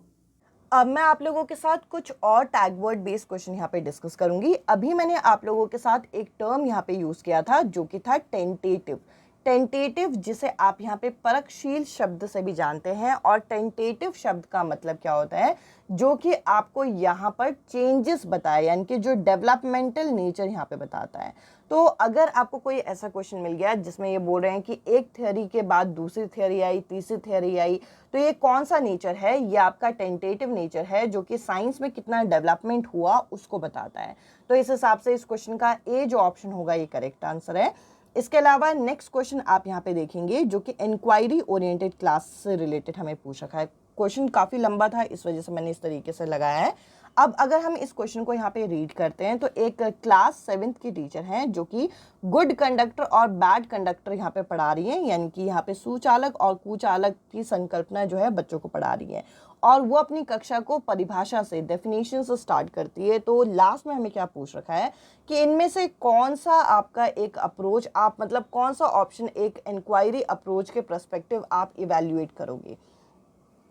S1: अब मैं आप लोगों के साथ कुछ और टैग वर्ड बेस्ड क्वेश्चन यहाँ पे डिस्कस करूंगी। अभी मैंने आप लोगों के साथ एक टर्म यहाँ पे यूज किया था जो कि था टेंटेटिव। टेंटेटिव जिसे आप यहाँ पे परखशील शब्द से भी जानते हैं। और टेंटेटिव शब्द का मतलब क्या होता है, जो कि आपको यहाँ पर चेंजेस बताए, यानी कि जो डेवलपमेंटल नेचर यहाँ पे बताता है। तो अगर आपको कोई ऐसा क्वेश्चन मिल गया जिसमें ये बोल रहे हैं कि एक थ्योरी के बाद दूसरी थ्योरी आई, तीसरी थ्योरी आई, तो ये कौन सा नेचर है, ये आपका टेंटेटिव नेचर है जो कि साइंस में कितना डेवलपमेंट हुआ उसको बताता है। तो इस हिसाब से इस क्वेश्चन का ए जो ऑप्शन होगा ये करेक्ट आंसर है। इसके अलावा नेक्स्ट क्वेश्चन आप यहाँ पे देखेंगे जो कि इंक्वायरी ओरिएंटेड क्लास से रिलेटेड हमें पूछ रखा है। क्वेश्चन काफ़ी लंबा था, इस वजह से मैंने इस तरीके से लगाया है। अब अगर हम इस क्वेश्चन को यहाँ पे रीड करते हैं तो एक क्लास 7th की टीचर हैं जो कि गुड कंडक्टर और बैड कंडक्टर यहाँ पे पढ़ा रही हैं, यानी कि यहाँ पे सुचालक और कुचालक की संकल्पना जो है बच्चों को पढ़ा रही है। और वो अपनी कक्षा को परिभाषा से, डेफिनेशन से स्टार्ट करती है। तो लास्ट में हमें क्या पूछ रखा है कि इनमें से कौन सा आपका एक अप्रोच, आप मतलब कौन सा ऑप्शन एक इंक्वायरी अप्रोच के पर्सपेक्टिव आप इवेल्युएट करोगे।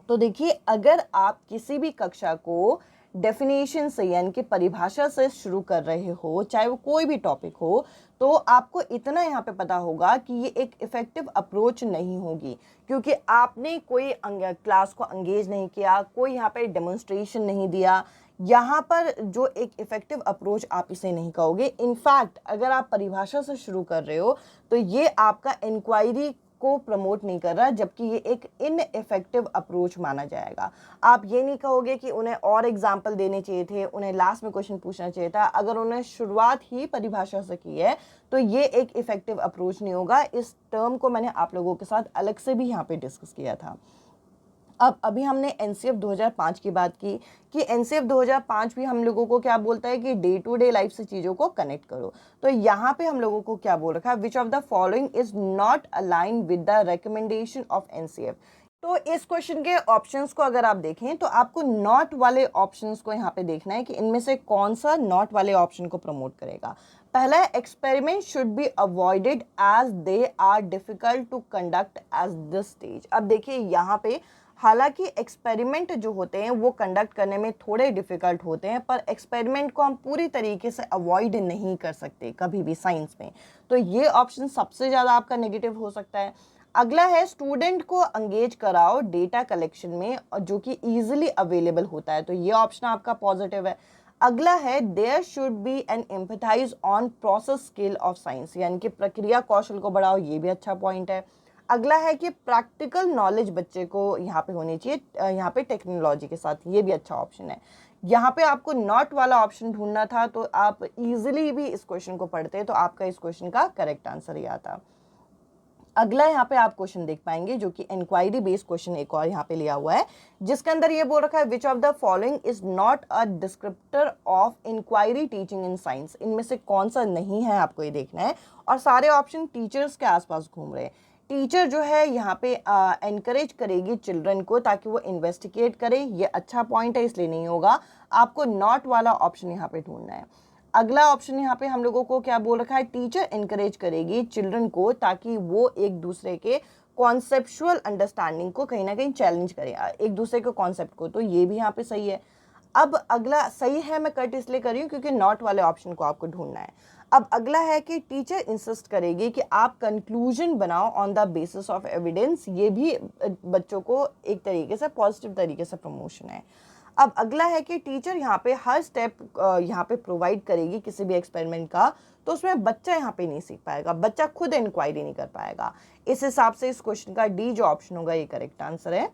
S1: तो देखिए, अगर आप किसी भी कक्षा को डेफिनेशन से यानी कि परिभाषा से शुरू कर रहे हो, चाहे वो कोई भी टॉपिक हो, तो आपको इतना यहाँ पे पता होगा कि ये एक इफ़ेक्टिव अप्रोच नहीं होगी, क्योंकि आपने कोई क्लास को एंगेज नहीं किया, कोई यहाँ पे डेमोन्स्ट्रेशन नहीं दिया। यहाँ पर जो एक इफ़ेक्टिव अप्रोच आप इसे नहीं कहोगे। इनफैक्ट अगर आप परिभाषा से शुरू कर रहे हो तो ये आपका इंक्वायरी को प्रमोट नहीं कर रहा, जबकि ये एक इनइफेक्टिव अप्रोच माना जाएगा। आप ये नहीं कहोगे कि उन्हें और एग्जाम्पल देने चाहिए थे, उन्हें लास्ट में क्वेश्चन पूछना चाहिए था। अगर उन्हें शुरुआत ही परिभाषा से की है तो ये एक इफेक्टिव अप्रोच नहीं होगा। इस टर्म को मैंने आप लोगों के साथ अलग से भी यहाँ पे डिस्कस किया था। अब अभी हमने एनसीएफ 2005 की बात की कि एनसीएफ 2005 भी हम लोगों को क्या बोलता है कि डे टू डे लाइफ से चीज़ों को कनेक्ट करो। तो यहाँ पे हम लोगों को क्या बोल रखा है, which of the following is not align with the recommendation of NCF. तो इस क्वेश्चन के ऑप्शंस को अगर आप देखें तो आपको नॉट वाले ऑप्शंस को यहाँ पे देखना है कि इनमें से कौन सा नॉट वाले ऑप्शन को प्रमोट करेगा। पहला है experiment should be avoided as they are difficult to conduct as this stage. अब देखिए यहाँ पे हालांकि एक्सपेरिमेंट जो होते हैं वो कंडक्ट करने में थोड़े डिफ़िकल्ट होते हैं, पर एक्सपेरिमेंट को हम पूरी तरीके से अवॉइड नहीं कर सकते कभी भी साइंस में। तो ये ऑप्शन सबसे ज़्यादा आपका नेगेटिव हो सकता है। अगला है स्टूडेंट को एंगेज कराओ डेटा कलेक्शन में जो कि ईजिली अवेलेबल होता है, तो ये ऑप्शन आपका पॉजिटिव है। अगला है there should be an empathise on process skill of science, यानी कि प्रक्रिया कौशल को बढ़ाओ, ये भी अच्छा पॉइंट है। अगला है कि प्रैक्टिकल नॉलेज बच्चे को यहाँ पे होनी चाहिए, यहाँ पे टेक्नोलॉजी के साथ, ये भी अच्छा ऑप्शन है। यहाँ पे आपको नॉट वाला ऑप्शन ढूंढना था तो आप इजीली भी इस क्वेश्चन को पढ़ते तो आपका इस क्वेश्चन का करेक्ट आंसर ही आता। अगला यहाँ पे आप क्वेश्चन देख पाएंगे जो कि इंक्वायरी बेस्ड क्वेश्चन एक और यहाँ पे लिया हुआ है, जिसके अंदर ये बोल रखा है which of the following is not a descriptor of inquiry teaching in science. इनमें से कौन सा नहीं है आपको ये देखना है, और सारे ऑप्शन टीचर्स के आसपास घूम रहे हैं। टीचर जो है यहाँ पे एनकरेज करेगी चिल्ड्रन को ताकि वो इन्वेस्टिगेट करे, ये अच्छा पॉइंट है, इसलिए नहीं होगा। आपको नॉट वाला ऑप्शन यहाँ पे ढूंढना है। अगला ऑप्शन यहाँ पे हम लोगों को क्या बोल रखा है, टीचर इनकरेज करेगी चिल्ड्रन को ताकि वो एक दूसरे के कॉन्सेप्चुअल अंडरस्टैंडिंग को कहीं ना कहीं चैलेंज करे, एक दूसरे के कॉन्सेप्ट को, तो ये भी यहाँ पे सही है। अब अगला सही है, मैं कट इसलिए कर रही हूँ क्योंकि नॉट वाले ऑप्शन को आपको ढूंढना है। अब अगला है कि टीचर इंसिस्ट करेगी कि आप कंक्लूजन बनाओ on the basis of evidence, ये भी बच्चों को एक तरीके से पॉजिटिव तरीके से प्रमोशन है। अब अगला है कि टीचर यहाँ पे हर स्टेप यहाँ पे प्रोवाइड करेगी किसी भी एक्सपेरिमेंट का, तो उसमें बच्चा यहाँ पे नहीं सीख पाएगा, बच्चा खुद इंक्वायरी नहीं कर पाएगा। इस हिसाब से इस क्वेश्चन का डी जो ऑप्शन होगा ये करेक्ट आंसर है।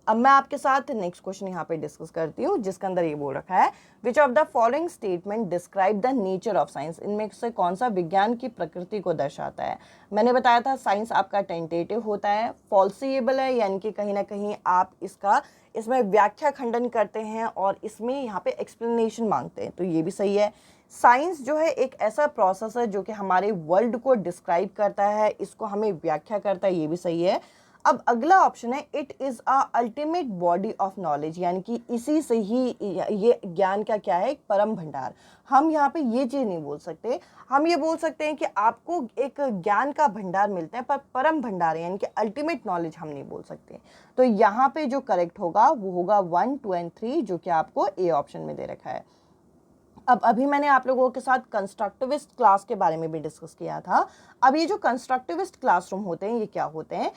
S1: अब मैं आपके साथ नेक्स्ट क्वेश्चन यहाँ पे डिस्कस करती हूँ, जिसके अंदर ये बोल रखा है which of the following statement describe the nature of science. इनमें से कौन सा विज्ञान की प्रकृति को दर्शाता है। मैंने बताया था साइंस आपका टेंटेटिव होता है, फॉल्सिएबल है, यानी कि कहीं ना कहीं आप इसमें व्याख्या खंडन करते हैं और इसमें यहाँ पे एक्सप्लेनेशन मांगते हैं, तो ये भी सही है। साइंस जो है एक ऐसा प्रोसेस है जो कि हमारे वर्ल्ड को डिस्क्राइब करता है, इसको हमें व्याख्या करता है, ये भी सही है। अब अगला ऑप्शन है it is a ultimate body of knowledge, यानी कि इसी से ही ये ज्ञान का क्या है, एक परम भंडार। हम यहाँ पे ये चीज़ नहीं बोल सकते, हम ये बोल सकते हैं कि आपको एक ज्ञान का भंडार मिलता है, पर परम भंडार यानी कि अल्टीमेट नॉलेज हम नहीं बोल सकते। तो यहाँ पे जो करेक्ट होगा वो होगा 1, 2 एंड 3, जो कि आपको ए ऑप्शन में दे रखा है। अब अभी मैंने आप लोगों के साथ कंस्ट्रक्टिविस्ट क्लास के बारे में भी डिस्कस किया था। अब ये जो कंस्ट्रक्टिविस्ट क्लासरूम होते हैं ये क्या होते हैं,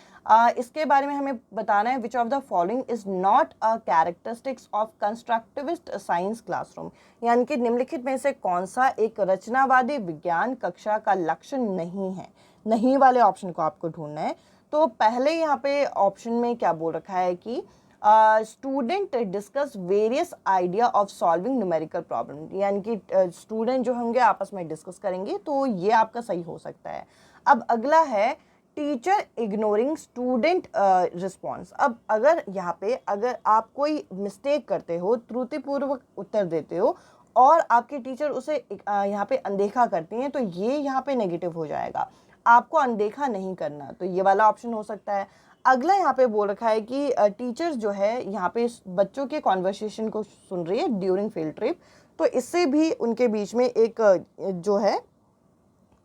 S1: इसके बारे में हमें बताना है which of the following is not a characteristics of constructivist science classroom, यानी कि निम्नलिखित में से कौन सा एक रचनावादी विज्ञान कक्षा का लक्षण नहीं है। नहीं वाले ऑप्शन को आपको ढूंढना है। तो पहले यहाँ पे ऑप्शन में क्या बोल रखा है कि student discuss various idea of solving numerical problem, यानी कि स्टूडेंट जो होंगे आपस में डिस्कस करेंगे, तो ये आपका सही हो सकता है। अब अगला है टीचर इग्नोरिंग स्टूडेंट रिस्पॉन्स। अब अगर यहाँ पे अगर आप कोई मिस्टेक करते हो, त्रुटिपूर्वक उत्तर देते हो और आपके टीचर उसे यहाँ पे अनदेखा करती हैं, तो ये यहाँ पे नेगेटिव हो जाएगा। आपको अनदेखा नहीं करना, तो ये वाला ऑप्शन हो सकता है। अगला यहाँ पे बोल रखा है कि टीचर्स जो है यहाँ पे बच्चों के कॉन्वर्सेशन को सुन रही है ड्यूरिंग फील्ड ट्रिप, तो इससे भी उनके बीच में एक जो है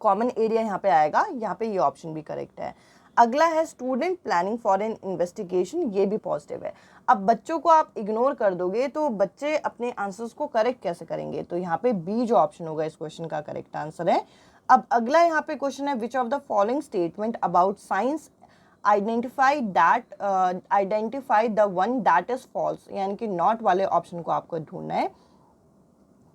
S1: कॉमन एरिया यहाँ पे आएगा, यहाँ पे ये ऑप्शन भी करेक्ट है। अगला है student planning for an investigation, ये भी पॉजिटिव है। अब बच्चों को आप इग्नोर कर दोगे तो बच्चे अपने आंसर्स को करेक्ट कैसे करेंगे, तो यहाँ पे बी जो ऑप्शन होगा इस क्वेश्चन का करेक्ट आंसर है। अब अगला यहाँ पे क्वेश्चन है, which of the following statement about science identify the one that is false, यानी कि नॉट वाले ऑप्शन को आपको ढूंढना है।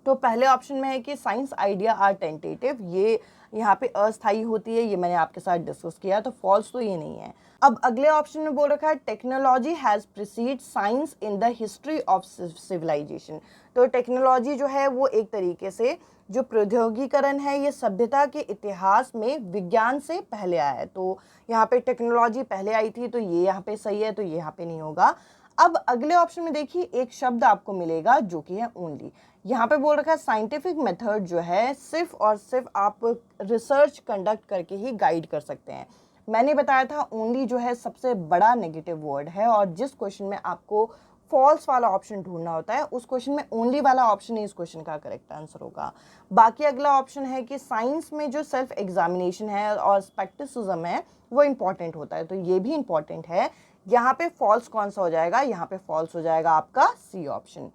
S1: तो पहले ऑप्शन में है कि साइंस आइडिया आर टेंटेटिव, ये यहाँ पे अस्थायी होती है, ये मैंने आपके साथ डिस्कस किया, तो फॉल्स तो ये नहीं है। अब अगले ऑप्शन में बोल रखा है technology has precede science in the history of civilisation. तो टेक्नोलॉजी जो है वो एक तरीके से जो प्रौद्योगिकीकरण है ये सभ्यता के इतिहास में विज्ञान से पहले आया है, तो यहाँ पे टेक्नोलॉजी पहले आई थी, तो ये यहाँ पे सही है, तो ये यहाँ पे नहीं होगा। अब अगले ऑप्शन में देखिए एक शब्द आपको मिलेगा जो कि है ओनली। यहाँ पे बोल रखा है साइंटिफिक मेथड जो है सिर्फ और सिर्फ आप रिसर्च कंडक्ट करके ही गाइड कर सकते हैं। मैंने बताया था ओनली जो है सबसे बड़ा नेगेटिव वर्ड है, और जिस क्वेश्चन में आपको फॉल्स वाला ऑप्शन ढूंढना होता है उस क्वेश्चन में ओनली वाला ऑप्शन ही इस क्वेश्चन का करेक्ट आंसर होगा। बाकी अगला ऑप्शन है कि साइंस में जो सेल्फ एग्जामिनेशन है और स्पेक्टिसिज्म है वो इंपॉर्टेंट होता है, तो ये भी इंपॉर्टेंट है। यहाँ पे फॉल्स कौन सा हो जाएगा, यहाँ पे फॉल्स हो जाएगा आपका सी ऑप्शन।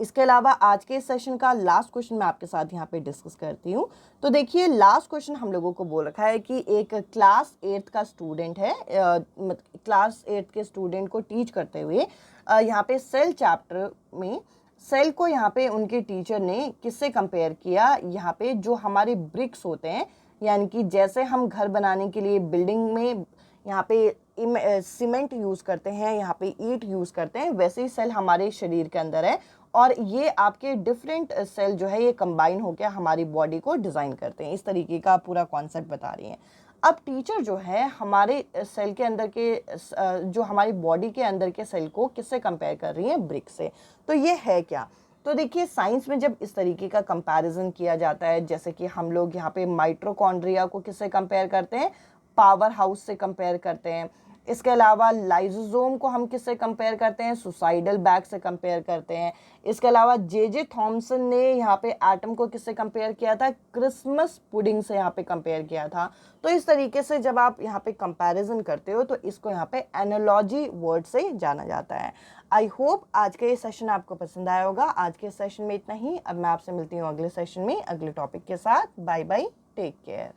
S1: इसके अलावा आज के सेशन का लास्ट क्वेश्चन मैं आपके साथ यहाँ पे डिस्कस करती हूँ। तो देखिए लास्ट क्वेश्चन हम लोगों को बोल रखा है कि एक क्लास 8th का स्टूडेंट है, क्लास 8th के स्टूडेंट को टीच करते हुए यहाँ पे सेल चैप्टर में सेल को यहाँ पे उनके टीचर ने किससे कंपेयर किया, यहाँ पे जो हमारे ब्रिक्स होते हैं, यानी कि जैसे हम घर बनाने के लिए बिल्डिंग में यहाँ पे सीमेंट यूज़ करते हैं, यहाँ पे ईंट यूज़ करते हैं, वैसे ही सेल हमारे शरीर के अंदर है, और ये आपके डिफरेंट सेल जो है ये कंबाइन होकर हमारी बॉडी को डिज़ाइन करते हैं। इस तरीके का पूरा कॉन्सेप्ट बता रही हैं। अब टीचर जो है हमारे सेल के अंदर के जो हमारी बॉडी के अंदर के सेल को किससे कंपेयर कर रही हैं, ब्रिक से। तो ये है क्या, तो देखिए साइंस में जब इस तरीके का कंपैरिजन किया जाता है, जैसे कि हम लोग यहाँ पे माइटोकॉन्ड्रिया को किससे कंपेयर करते हैं, पावर हाउस से कंपेयर करते हैं। इसके अलावा लाइसोसोम को हम किससे कंपेयर करते हैं, सुसाइडल बैग से कंपेयर करते हैं। इसके अलावा जे थॉमसन ने यहाँ पे एटम को किससे कंपेयर किया था, क्रिसमस पुडिंग से यहाँ पे कंपेयर किया था। तो इस तरीके से जब आप यहाँ पे कंपैरिजन करते हो तो इसको यहाँ पे एनालॉजी वर्ड से जाना जाता है। आई होप आज का ये सेशन आपको पसंद आया होगा। आज के सेशन में इतना ही, अब मैं आपसे मिलती हूँ अगले सेशन में अगले टॉपिक के साथ। Bye bye, take care.